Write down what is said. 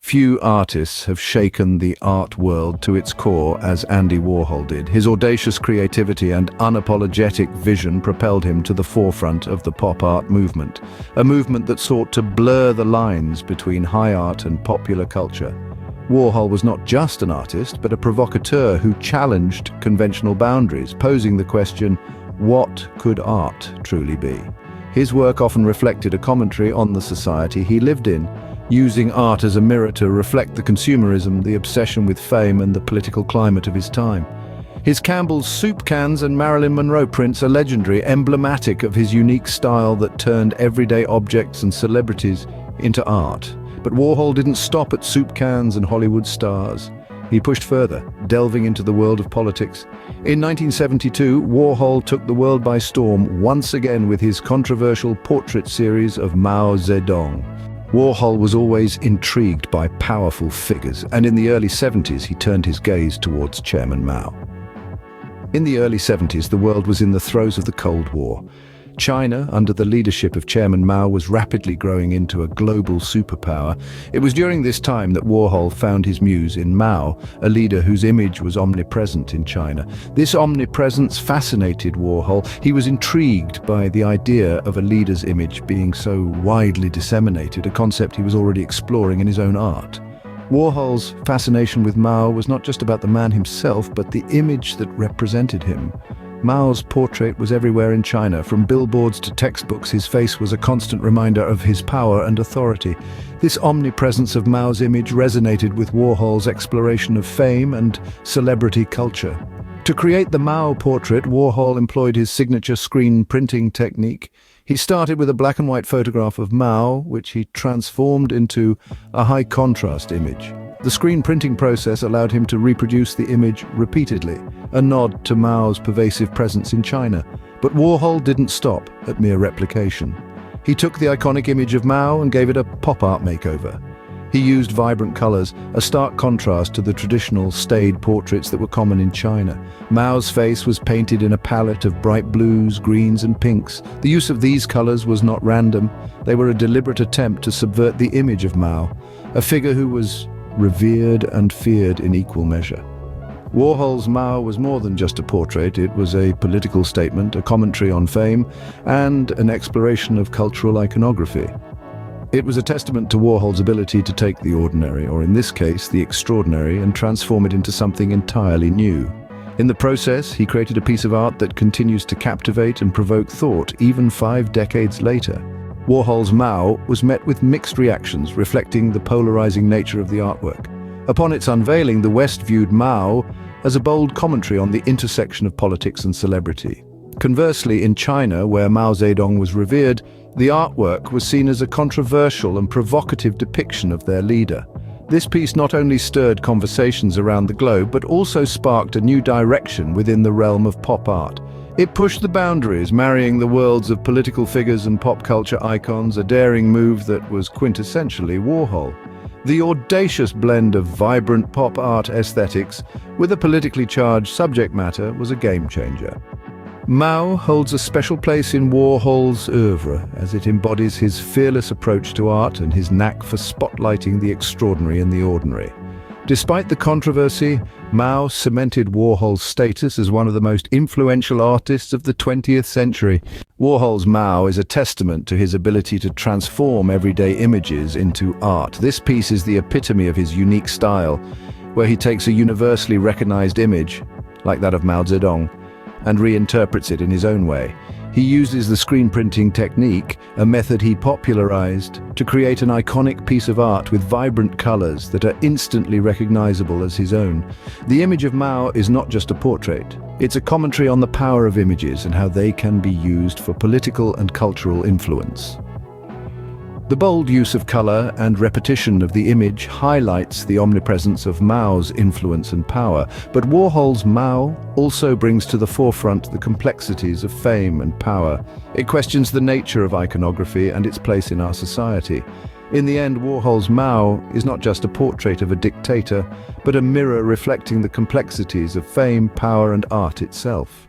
Few artists have shaken the art world to its core as Andy Warhol did. His audacious creativity and unapologetic vision propelled him to the forefront of the pop art movement, a movement that sought to blur the lines between high art and popular culture. Warhol was not just an artist, but a provocateur who challenged conventional boundaries, posing the question, what could art truly be? His work often reflected a commentary on the society he lived in, using art as a mirror to reflect the consumerism, the obsession with fame, and the political climate of his time. His Campbell's soup cans and Marilyn Monroe prints are legendary, emblematic of his unique style that turned everyday objects and celebrities into art. But Warhol didn't stop at soup cans and Hollywood stars. He pushed further, delving into the world of politics. In 1972, Warhol took the world by storm once again with his controversial portrait series of Mao Zedong. Warhol was always intrigued by powerful figures, and in the early 70s he turned his gaze towards Chairman Mao. In the early 70s, the world was in the throes of the Cold War. China, under the leadership of Chairman Mao, was rapidly growing into a global superpower. It was during this time that Warhol found his muse in Mao, a leader whose image was omnipresent in China. This omnipresence fascinated Warhol. He was intrigued by the idea of a leader's image being so widely disseminated, a concept he was already exploring in his own art. Warhol's fascination with Mao was not just about the man himself, but the image that represented him. Mao's portrait was everywhere in China. From billboards to textbooks, his face was a constant reminder of his power and authority. This omnipresence of Mao's image resonated with Warhol's exploration of fame and celebrity culture. To create the Mao portrait, Warhol employed his signature screen printing technique. He started with a black and white photograph of Mao, which he transformed into a high-contrast image. The screen printing process allowed him to reproduce the image repeatedly, a nod to Mao's pervasive presence in China. But Warhol didn't stop at mere replication. He took the iconic image of Mao and gave it a pop art makeover. He used vibrant colors, a stark contrast to the traditional staid portraits that were common in China. Mao's face was painted in a palette of bright blues, greens, and pinks. The use of these colors was not random. They were a deliberate attempt to subvert the image of Mao, a figure who was revered and feared in equal measure. Warhol's Mao was more than just a portrait. It was a political statement, a commentary on fame, and an exploration of cultural iconography. It was a testament to Warhol's ability to take the ordinary, or in this case, the extraordinary, and transform it into something entirely new. In the process, he created a piece of art that continues to captivate and provoke thought, even 5 decades later. Warhol's Mao was met with mixed reactions, reflecting the polarizing nature of the artwork. Upon its unveiling, the West viewed Mao as a bold commentary on the intersection of politics and celebrity. Conversely, in China, where Mao Zedong was revered, the artwork was seen as a controversial and provocative depiction of their leader. This piece not only stirred conversations around the globe, but also sparked a new direction within the realm of pop art. It pushed the boundaries, marrying the worlds of political figures and pop culture icons, a daring move that was quintessentially Warhol. The audacious blend of vibrant pop art aesthetics with a politically charged subject matter was a game-changer. Mao holds a special place in Warhol's oeuvre, as it embodies his fearless approach to art and his knack for spotlighting the extraordinary in the ordinary. Despite the controversy, Mao cemented Warhol's status as one of the most influential artists of the 20th century. Warhol's Mao is a testament to his ability to transform everyday images into art. This piece is the epitome of his unique style, where he takes a universally recognized image, like that of Mao Zedong, and reinterprets it in his own way. He uses the screen printing technique, a method he popularized, to create an iconic piece of art with vibrant colors that are instantly recognizable as his own. The image of Mao is not just a portrait. It's a commentary on the power of images and how they can be used for political and cultural influence. The bold use of color and repetition of the image highlights the omnipresence of Mao's influence and power, but Warhol's Mao also brings to the forefront the complexities of fame and power. It questions the nature of iconography and its place in our society. In the end, Warhol's Mao is not just a portrait of a dictator, but a mirror reflecting the complexities of fame, power, and art itself.